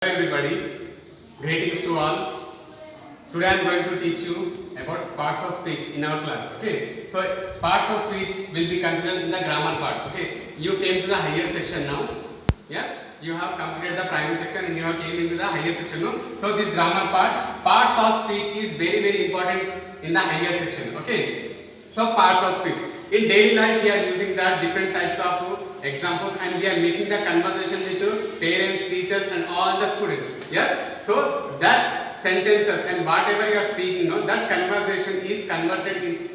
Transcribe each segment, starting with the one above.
Hello everybody, greetings to all. Today I am going to teach you about parts of speech in our class. Okay, so parts of speech will be considered in the grammar part. Okay, you came to the higher section now. Yes, you have completed the primary section and you have came into the higher section now. So this grammar part, parts of speech is very important in the higher section. Okay, so parts of speech. In daily life we are using that different types of examples and we are making the conversation with parents, teachers and all the students. Yes, so that sentences and whatever you are speaking now, that conversation is converted in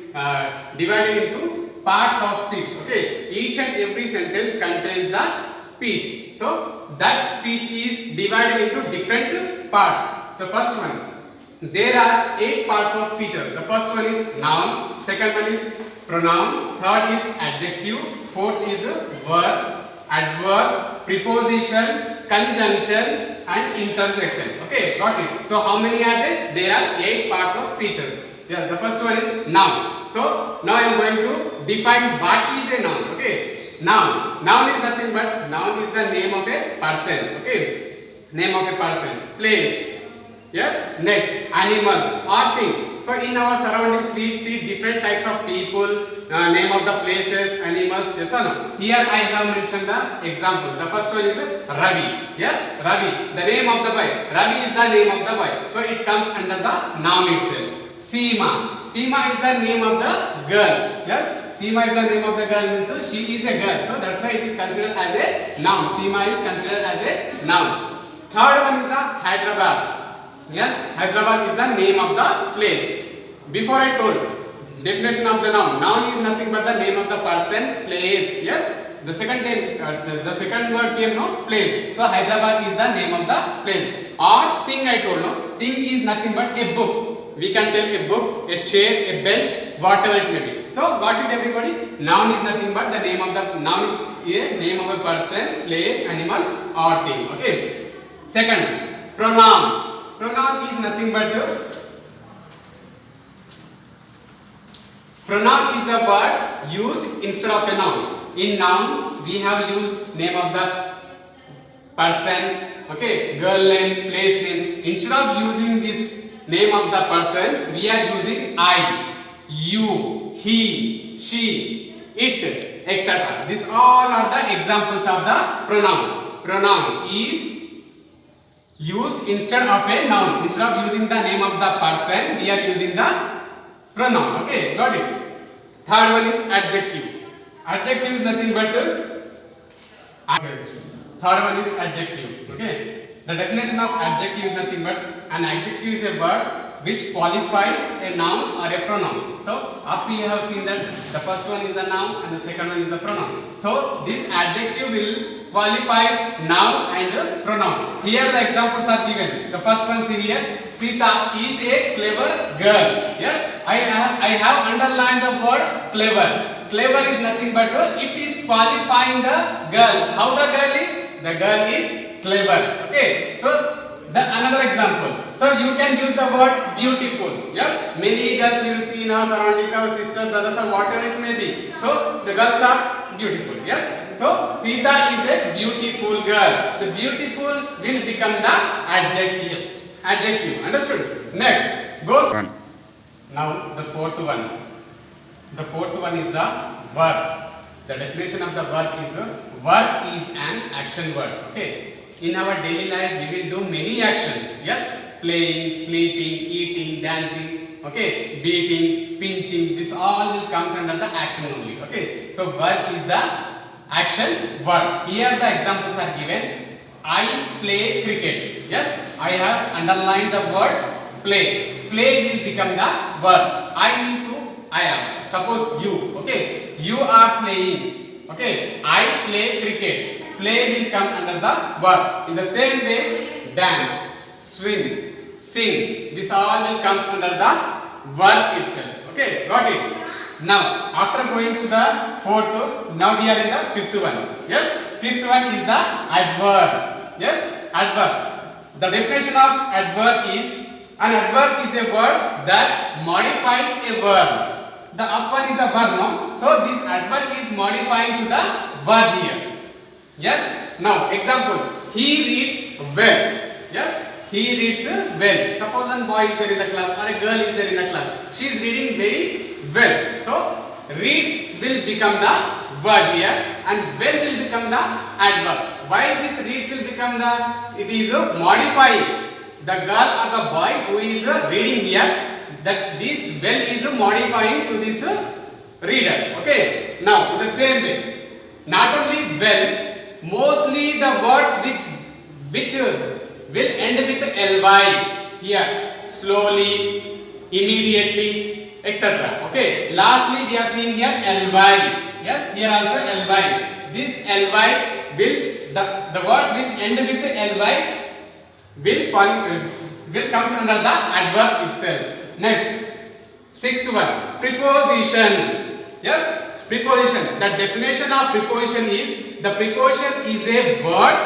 divided into parts of speech. Okay, each and every sentence contains the speech. So that speech is divided into different parts. The first one, there are 8 parts of speech. The first one is noun, second one is pronoun, third is adjective, fourth is verb, adverb, preposition, conjunction and interjection. Okay, got it. So how many are there? There are 8 parts of speeches. Yeah, the first one is noun. So now I am going to define what is a noun. Okay, noun is nothing but noun is the name of a person. Okay, name of a person, place. Yes, next animals or thing. So in our surroundings we see different types of people, name of the places, animals. Yes or no? Here I have mentioned the example. The first one is Ravi. Yes, Ravi, the name of the boy. Ravi is the name of the boy. So it comes under the noun itself. Seema is the name of the girl. Yes, Seema is the name of the girl means she is a girl. So that's why it is considered as a noun. Seema is considered as a noun. Third one is the Hyderabad. Yes, Hyderabad is the name of the place. Before I told definition of the noun. Noun is nothing but the name of the person, place. Yes, the second word came no, place. So Hyderabad is the name of the place. Or thing I told no. Thing is nothing but a book. We can tell a book, a chair, a bench, whatever it may be. So got it everybody? Noun is nothing but the name of the noun is a name of a person, place, animal or thing. Okay. Second, pronoun. Pronoun is nothing but pronoun is the word used instead of a noun. In noun we have used name of the person, okay, girl name, place name. Instead of using this name of the person, we are using I, you, he, she, it, etc. These all are the examples of the pronoun. Pronoun is used instead of a noun. Instead of using the name of the person, we are using the pronoun. Okay, got it. Third one is adjective. Adjective is nothing but third one is adjective. Okay, the definition of adjective is nothing but an adjective is a word which qualifies a noun or a pronoun. So up you have seen that the first one is the noun and the second one is the pronoun. So this adjective will qualifies noun and pronoun. Here the examples are given. The first one is here. Sita is a clever girl. Yes, I have underlined the word clever. Clever is nothing but it is qualifying the girl. How the girl is? The girl is clever. Okay. So another example. So you can use the word beautiful. Yes, many girls you will see in our surroundings, our sisters, brothers, or whatever it may be. So the girls are beautiful. Yes. So Sita is a beautiful girl. The beautiful will become the adjective. Adjective. Understood? Next goes now the fourth one. The fourth one is the verb. The definition of the verb is an action word. Okay. In our daily life we will do many actions. Yes, playing, sleeping, eating, dancing, okay, beating, pinching, this all will come under the action only. Okay, so verb is the action word. Here the examples are given. I play cricket. Yes, I have underlined the word play. Play will become the verb. I means who? I am. Suppose you. Okay, you are playing. Okay, I play cricket. Play will come under the verb. In the same way, dance, swim, sing, this all will come under the verb itself. Okay, got it. Now, after going to the fourth, now we are in the fifth one. Yes, fifth one is the adverb. Yes, adverb. The definition of adverb is an adverb is a word that modifies a verb. The up one is the verb, no? So this adverb is modifying to the verb here. Yes. Now example. He reads well. Yes, he reads well. Suppose one boy is there in the class or a girl is there in the class. She is reading very well. So reads will become the verb here and well will become the adverb. Why this reads will become the? It is modifying the girl or the boy who is reading here. That this well is modifying to this reader. Okay. Now in the same way, not only well, mostly the words which will end with ly here, slowly, immediately, etc. Okay. Lastly, we are seeing here ly. Yes, here also ly. This ly will the words which end with ly will comes under the adverb itself. Next, sixth one, preposition. Yes, preposition. The definition of preposition is the preposition is a word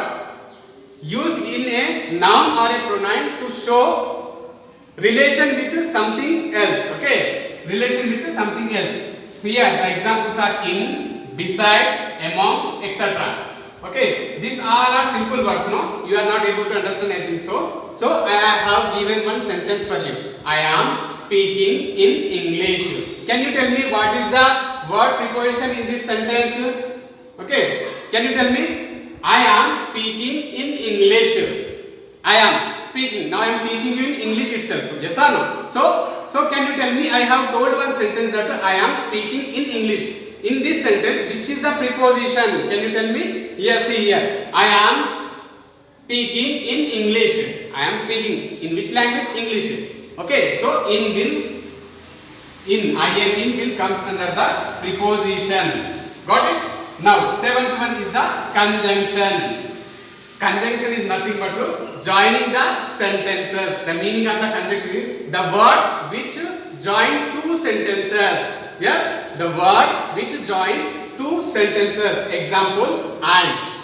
used in a noun or a pronoun to show relation with something else. Okay, relation with something else. Here the examples are in, beside, among, etc. Okay, these all are simple words. No, you are not able to understand anything. So I have given one sentence for you. I am speaking in English. Can you tell me what is the word preposition in this sentence? Okay, can you tell me? I am speaking in English. I am speaking. Now I am teaching you in English itself. Yes or no? So can you tell me? I have told one sentence that I am speaking in English. In this sentence, which is the preposition? Can you tell me? Yes, see here. I am speaking in English. I am speaking in which language? English. Okay. So in I am in will comes under the preposition. Got it? Now seventh one is the conjunction. Conjunction is nothing but joining the sentences. The meaning of the conjunction is the word which join two sentences. Yes, the word which joins two sentences. Example, and,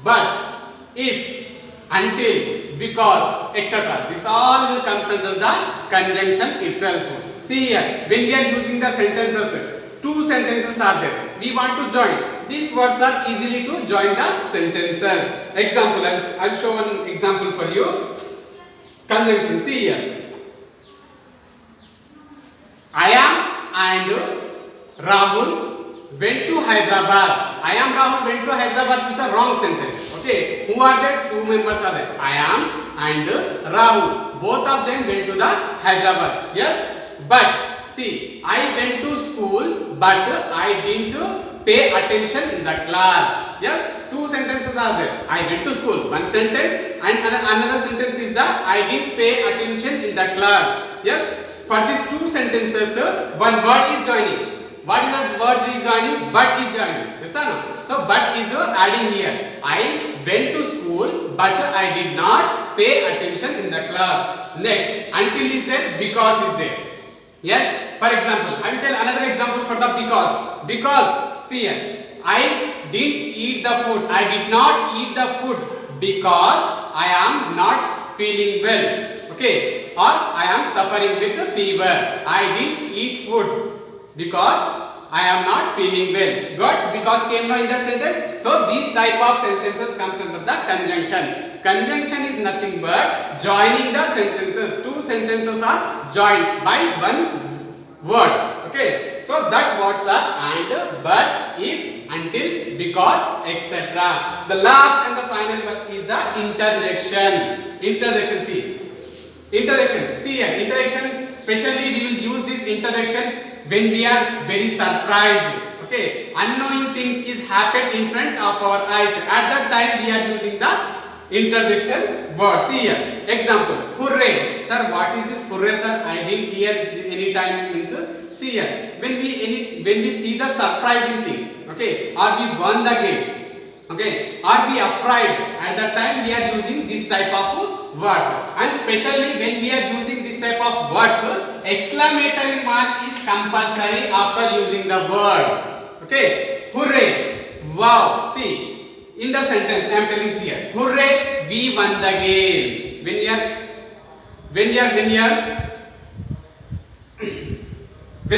but, if, until, because, etc. This all will comes under the conjunction itself. See here, when we are using the sentences, two sentences are there. We want to join. These words are easily to join the sentences. Example, I'll show one example for you. Conjunction. See here. I am and Rahul went to Hyderabad. I am Rahul went to Hyderabad is a wrong sentence. Okay. Who are there? Two members are there. I am and Rahul. Both of them went to the Hyderabad. Yes. But see, I went to school, but I didn't pay attention in the class. Yes. Two sentences are there. I went to school. One sentence and another sentence is the I didn't pay attention in the class. Yes. For these two sentences, one word is joining. What is the word is joining? But is joining. Yes or no? So, but is adding here. I went to school, but I did not pay attention in the class. Next, until is there, because is there. Yes. For example, I will tell another example for the because. Because, see here, I didn't eat the food. I did not eat the food because I am not feeling well. Okay, or I am suffering with the fever. I didn't eat food because I am not feeling well. Got because came now in that sentence. So these type of sentences comes under the conjunction. Conjunction is nothing but joining the sentences. Two sentences are joined by one word. Okay, so that words are and, but, if, until, because, etc. The last and the final one is the interjection. Interjection. See. Interjection. See here, interjection, especially we will use this interjection when we are very surprised. Okay, unknowing things is happened in front of our eyes. At that time we are using the interjection word. See here, example, hooray. Sir, what is this hooray, sir? I didn't hear any time. Means, see here, when we see the surprising thing, okay, or we won the game, okay, or we afraid, at that time we are using this type of words. And especially when we are using this type of words, exclamatory mark is compulsory after using the word. Okay, hooray, wow. See, in the sentence I am telling here, hooray, we won the game. When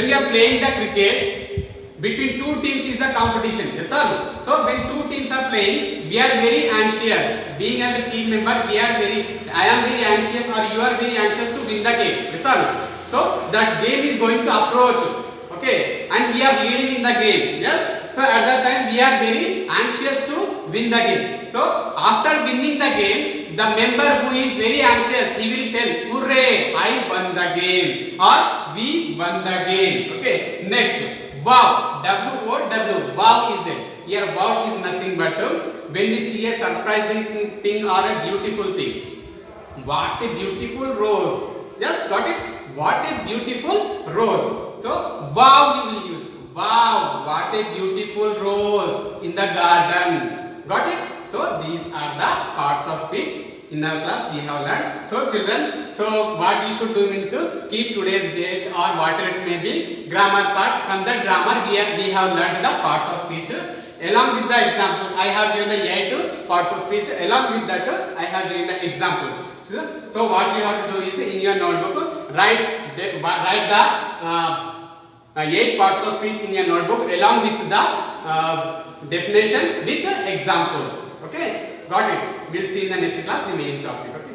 you are playing the cricket, between two teams is a competition. Yes sir. So when two teams are playing, we are very anxious. Being as a team member, I am very anxious, or you are very anxious to win the game. Yes sir. So that game is going to approach. Okay, and we are leading in the game. Yes. So at that time we are very anxious to win the game. So after winning the game, the member who is very anxious, he will tell, "Hooray! I won the game," or "We won the game." Okay. Next, wow. W-O-W. Wow is there. Here, wow is nothing but when we see a surprising thing or a beautiful thing. What a beautiful rose. Yes, got it? What a beautiful rose. So, wow we will use. Wow, what a beautiful rose in the garden. Got it? So, these are the parts of speech. In our class we have learned. So children, so what you should do means keep today's date or whatever it may be, grammar part. From that grammar we have learned the parts of speech. Along with the examples, I have given the 8 parts of speech. Along with that, I have given the examples. So what you have to do is in your notebook, write the 8 parts of speech in your notebook along with the definition with examples. Okay, got it? We'll see in the next class remaining topic. Okay.